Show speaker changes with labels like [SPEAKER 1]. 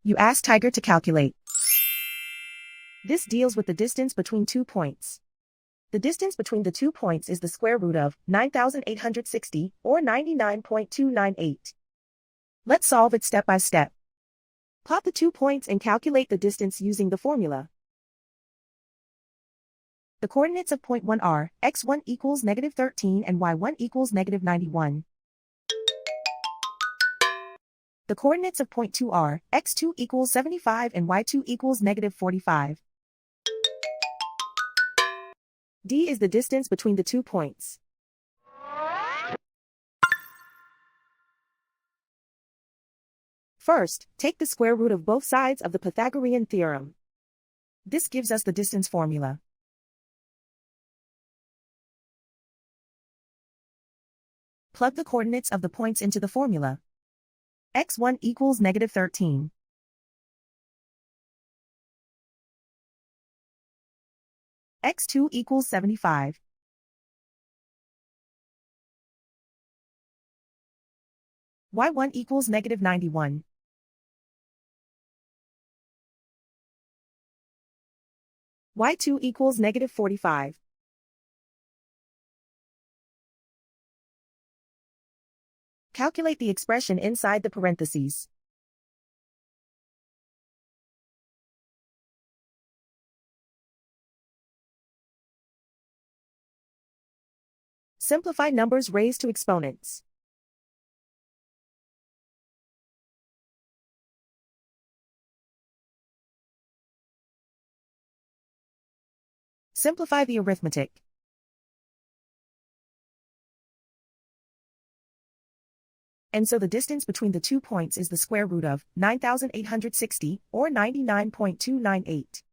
[SPEAKER 1] You ask Tiger to calculate. This deals with the distance between 2 points. The distance between the 2 points is the square root of 9,860, or 99.298. Let's solve it step by step. Plot the 2 points and calculate the distance using the formula. The coordinates of point 1 are x1 equals -13 and y1 equals -91. The coordinates of point 2 are x2 equals 75 and y2 equals -45. D is the distance between the 2 points. First, take the square root of both sides of the Pythagorean theorem. This gives us the distance formula. Plug the coordinates of the points into the formula. x1 equals -13. x2 equals 75. y1 equals -91. y2 equals -45. Calculate the expression inside the parentheses. Simplify numbers raised to exponents. Simplify the arithmetic. And so the distance between the 2 points is the square root of 9,860, or 99.298.